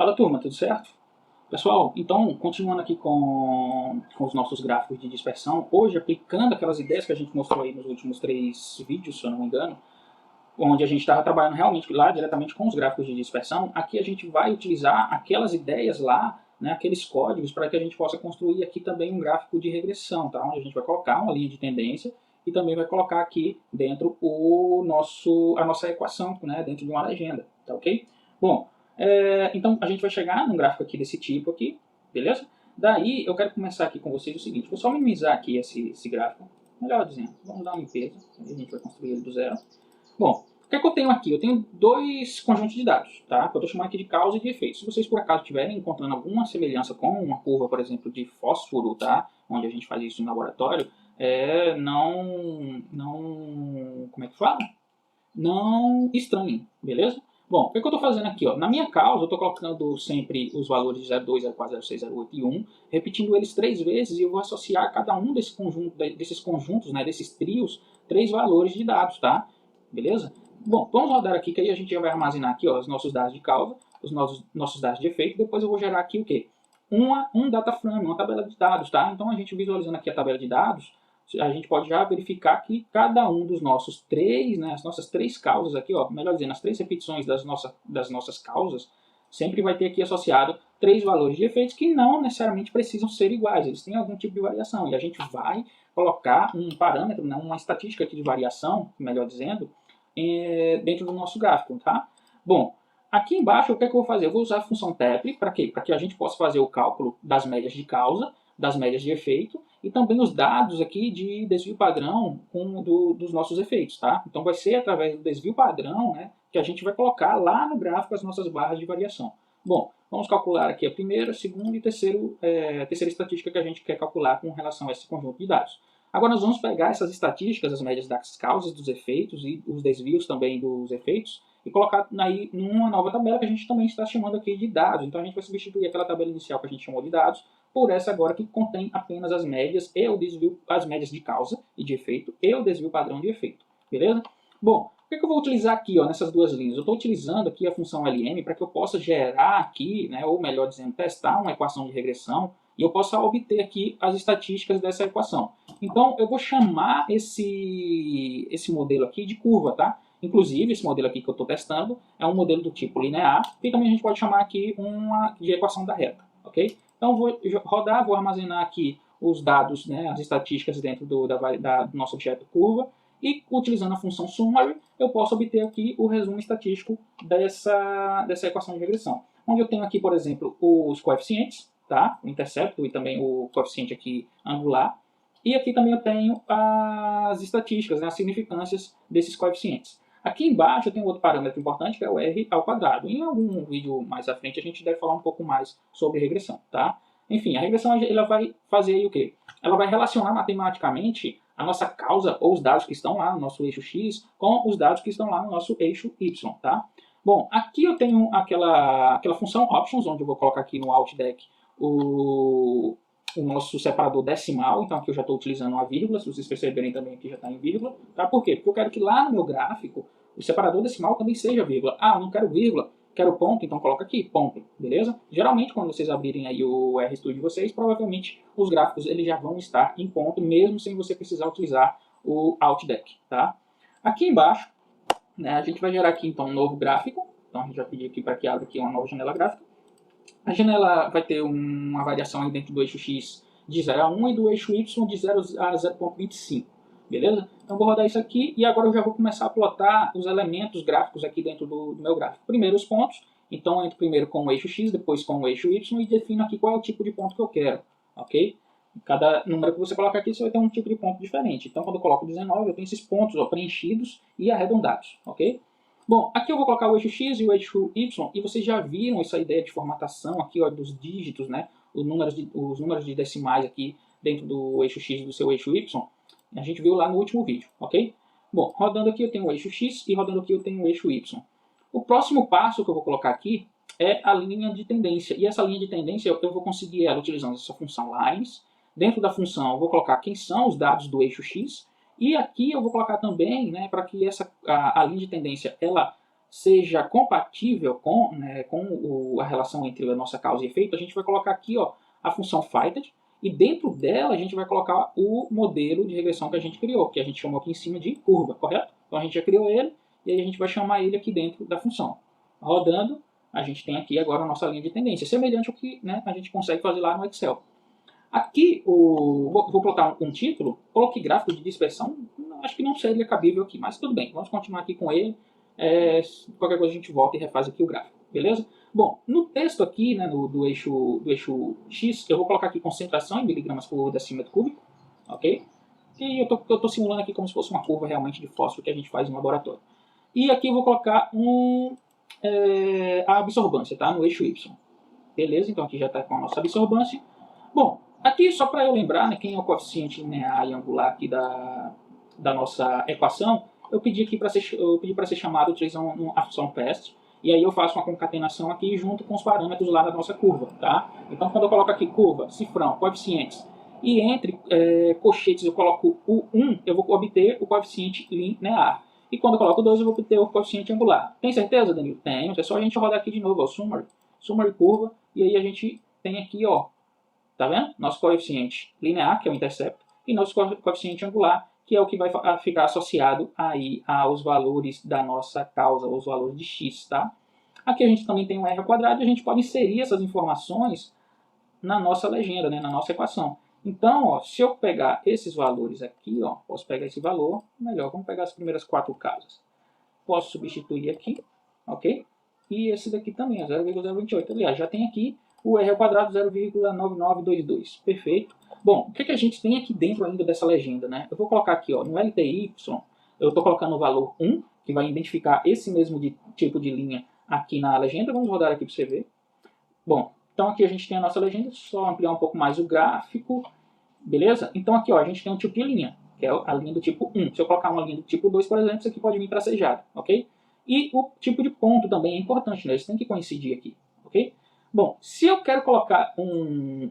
Fala turma, tudo certo? Pessoal, então, continuando aqui com os nossos gráficos de dispersão, hoje aplicando aquelas ideias que a gente mostrou aí nos últimos 3 vídeos, se eu não me engano, onde a gente estava trabalhando realmente lá diretamente com os gráficos de dispersão, aqui a gente vai utilizar aquelas ideias lá, né, aqueles códigos, para que a gente possa construir aqui também um gráfico de regressão, tá? Onde a gente vai colocar uma linha de tendência e também vai colocar aqui dentro a nossa equação, né, dentro de uma legenda, tá ok? Bom, então a gente vai chegar num gráfico aqui desse tipo aqui, beleza? Daí eu quero começar aqui com vocês o seguinte, vou só minimizar aqui esse gráfico, melhor dizendo, vamos dar uma limpeza, aí a gente vai construir ele do zero. Bom, o que é que eu tenho aqui? Eu tenho dois conjuntos de dados, tá? Que eu estou chamando aqui de causa e de efeito. Se vocês por acaso estiverem encontrando alguma semelhança com uma curva, por exemplo, de fósforo, tá? Onde a gente faz isso no laboratório, como é que fala? Não estranhem, beleza? Bom, o que é que eu estou fazendo aqui? Ó? Na minha causa, eu estou colocando sempre os valores de 0,2, 0,4, 0,6, 0,8 e 1, repetindo eles 3 vezes e eu vou associar a cada um desses conjuntos, né, desses trios, 3 valores de dados, tá? Beleza? Bom, vamos rodar aqui, que aí a gente já vai armazenar aqui ó, os nossos dados de causa, os nossos dados de efeito, depois eu vou gerar aqui o quê? Um data frame, uma tabela de dados, tá? Então a gente visualizando aqui a tabela de dados, a gente pode já verificar que cada um dos nossos as nossas 3 causas aqui, ó, melhor dizendo, as 3 repetições das nossas causas, sempre vai ter aqui associado 3 valores de efeitos que não necessariamente precisam ser iguais, eles têm algum tipo de variação, e a gente vai colocar um parâmetro, né, uma estatística aqui de variação, melhor dizendo, dentro do nosso gráfico, tá? Bom, aqui embaixo o que é que eu vou fazer? Eu vou usar a função TEP, para quê? Para que a gente possa fazer o cálculo das médias de causa, das médias de efeito, e também os dados aqui de desvio padrão dos nossos efeitos, tá? Então vai ser através do desvio padrão, né, que a gente vai colocar lá no gráfico as nossas barras de variação. Bom, vamos calcular aqui a primeira, segunda e terceira estatística que a gente quer calcular com relação a esse conjunto de dados. Agora nós vamos pegar essas estatísticas, as médias das causas dos efeitos e os desvios também dos efeitos, e colocar aí numa nova tabela que a gente também está chamando aqui de dados. Então a gente vai substituir aquela tabela inicial que a gente chamou de dados por essa agora que contém apenas as médias e o desvio, as médias de causa e de efeito e o desvio padrão de efeito. Beleza? Bom, o que eu vou utilizar aqui ó, nessas duas linhas? Eu estou utilizando aqui a função LM para que eu possa gerar aqui, né, ou melhor dizendo, testar uma equação de regressão e eu possa obter aqui as estatísticas dessa equação. Então eu vou chamar esse modelo aqui de curva, tá? Inclusive, esse modelo aqui que eu estou testando é um modelo do tipo linear, e também a gente pode chamar aqui de equação da reta, ok? Então, vou rodar, vou armazenar aqui os dados, né, as estatísticas dentro do nosso objeto curva, e utilizando a função summary, eu posso obter aqui o resumo estatístico dessa equação de regressão. Onde eu tenho aqui, por exemplo, os coeficientes, tá? O intercepto e também o coeficiente aqui angular. E aqui também eu tenho as estatísticas, né, as significâncias desses coeficientes. Aqui embaixo eu tenho outro parâmetro importante, que é o R ao quadrado. Em algum vídeo mais à frente a gente deve falar um pouco mais sobre regressão, tá? Enfim, a regressão ela vai fazer aí o quê? Ela vai relacionar matematicamente a nossa causa ou os dados que estão lá no nosso eixo X com os dados que estão lá no nosso eixo Y, tá? Bom, aqui eu tenho aquela função options, onde eu vou colocar aqui no Alt Deck o nosso separador decimal, então aqui eu já estou utilizando uma vírgula, se vocês perceberem também aqui já está em vírgula, tá? Por quê? Porque eu quero que lá no meu gráfico o separador decimal também seja vírgula. Ah, eu não quero vírgula, quero ponto, então coloca aqui, ponto, beleza? Geralmente quando vocês abrirem aí o RStudio de vocês, provavelmente os gráficos eles já vão estar em ponto, mesmo sem você precisar utilizar o Alt Deck, tá? Aqui embaixo, né, a gente vai gerar aqui então um novo gráfico, então a gente vai pedir aqui para que abra aqui uma nova janela gráfica. A janela vai ter uma variação aí dentro do eixo X de 0 a 1 e do eixo Y de 0 a 0,25, beleza? Então vou rodar isso aqui e agora eu já vou começar a plotar os elementos gráficos aqui dentro do meu gráfico. Primeiro os pontos, então eu entro primeiro com o eixo X, depois com o eixo Y e defino aqui qual é o tipo de ponto que eu quero, ok? Cada número que você coloca aqui você vai ter um tipo de ponto diferente. Então quando eu coloco 19 eu tenho esses pontos ó, preenchidos e arredondados, ok? Bom, aqui eu vou colocar o eixo X e o eixo Y, e vocês já viram essa ideia de formatação aqui ó, dos dígitos, né? Os números de decimais aqui dentro do eixo X e do seu eixo Y. A gente viu lá no último vídeo, ok? Bom, rodando aqui eu tenho o eixo X e rodando aqui eu tenho o eixo Y. O próximo passo que eu vou colocar aqui é a linha de tendência. E essa linha de tendência eu vou conseguir ela utilizando essa função lines. Dentro da função eu vou colocar quem são os dados do eixo X. E aqui eu vou colocar também, né, para que a linha de tendência ela seja compatível com, né, a relação entre a nossa causa e efeito, a gente vai colocar aqui, ó, a função Phytid, e dentro dela a gente vai colocar o modelo de regressão que a gente criou, que a gente chamou aqui em cima de curva, correto? Então a gente já criou ele, e aí a gente vai chamar ele aqui dentro da função. Rodando, a gente tem aqui agora a nossa linha de tendência, semelhante ao que, né, a gente consegue fazer lá no Excel. Aqui, vou colocar um título, coloquei gráfico de dispersão, acho que não seria cabível aqui, mas tudo bem, vamos continuar aqui com ele. Qualquer coisa a gente volta e refaz aqui o gráfico, beleza? Bom, no texto aqui, né, do eixo X, eu vou colocar aqui concentração em miligramas por decímetro cúbico, ok? E eu estou simulando aqui como se fosse uma curva realmente de fósforo que a gente faz no laboratório. E aqui eu vou colocar a absorbância, tá? No eixo Y. Beleza? Então aqui já está com a nossa absorbância. Bom, aqui só para eu lembrar, né, quem é o coeficiente linear e angular aqui da nossa equação, eu pedi aqui para ser chamado utilizando uma função PEST, e aí eu faço uma concatenação aqui junto com os parâmetros lá da nossa curva, tá? Então quando eu coloco aqui curva, cifrão, coeficientes, e entre colchetes eu coloco o 1, eu vou obter o coeficiente linear. E quando eu coloco 2, eu vou obter o coeficiente angular. Tem certeza, Danilo? Tenho. É só a gente rodar aqui de novo, ó, summary curva, e aí a gente tem aqui, ó, tá vendo? Nosso coeficiente linear, que é o intercepto, e nosso coeficiente angular, que é o que vai ficar associado aí aos valores da nossa causa, os valores de x, tá? Aqui a gente também tem um r ao quadrado e a gente pode inserir essas informações na nossa legenda, né, na nossa equação. Então, ó, se eu pegar esses valores aqui, ó, posso pegar esse valor, melhor, vamos pegar as primeiras 4 casas. Posso substituir aqui, ok? E esse daqui também, 0,028. Aliás, já tem aqui o r ao quadrado 0,9922. Perfeito. Bom, o que a gente tem aqui dentro ainda dessa legenda, né? Eu vou colocar aqui, ó, no LTY, eu estou colocando o valor 1, que vai identificar esse mesmo tipo de linha aqui na legenda. Vamos rodar aqui para você ver. Bom, então aqui a gente tem a nossa legenda, só ampliar um pouco mais o gráfico, beleza? Então aqui, ó, a gente tem um tipo de linha, que é a linha do tipo 1. Se eu colocar uma linha do tipo 2, por exemplo, isso aqui pode vir tracejado, ok? E o tipo de ponto também é importante, né? Eles têm que coincidir aqui, ok? Bom, se eu quero colocar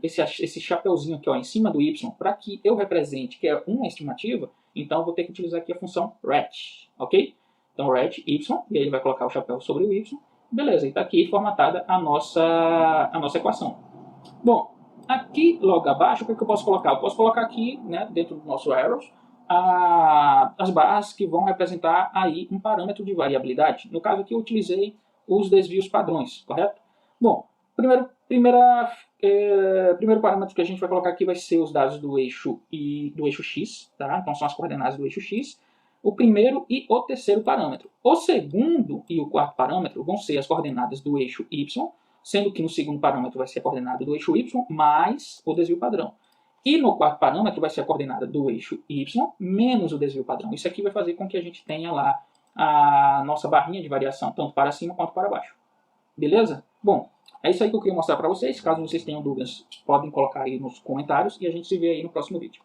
esse chapeuzinho aqui, ó, em cima do y para que eu represente que é uma estimativa, então eu vou ter que utilizar aqui a função ret, ok? Então ret y, e aí ele vai colocar o chapéu sobre o y. Beleza, e está aqui formatada a nossa equação. Bom, aqui logo abaixo, o que eu posso colocar? Eu posso colocar aqui, né, dentro do nosso arrows, as barras que vão representar aí um parâmetro de variabilidade. No caso aqui eu utilizei os desvios padrões, correto? Bom, primeiro parâmetro que a gente vai colocar aqui vai ser os dados do eixo X, tá? Então são as coordenadas do eixo X. O primeiro e o terceiro parâmetro. O segundo e o quarto parâmetro vão ser as coordenadas do eixo Y, sendo que no segundo parâmetro vai ser a coordenada do eixo Y mais o desvio padrão. E no quarto parâmetro vai ser a coordenada do eixo Y menos o desvio padrão. Isso aqui vai fazer com que a gente tenha lá a nossa barrinha de variação, tanto para cima quanto para baixo. Beleza? Bom, é isso aí que eu queria mostrar para vocês. Caso vocês tenham dúvidas, podem colocar aí nos comentários e a gente se vê aí no próximo vídeo.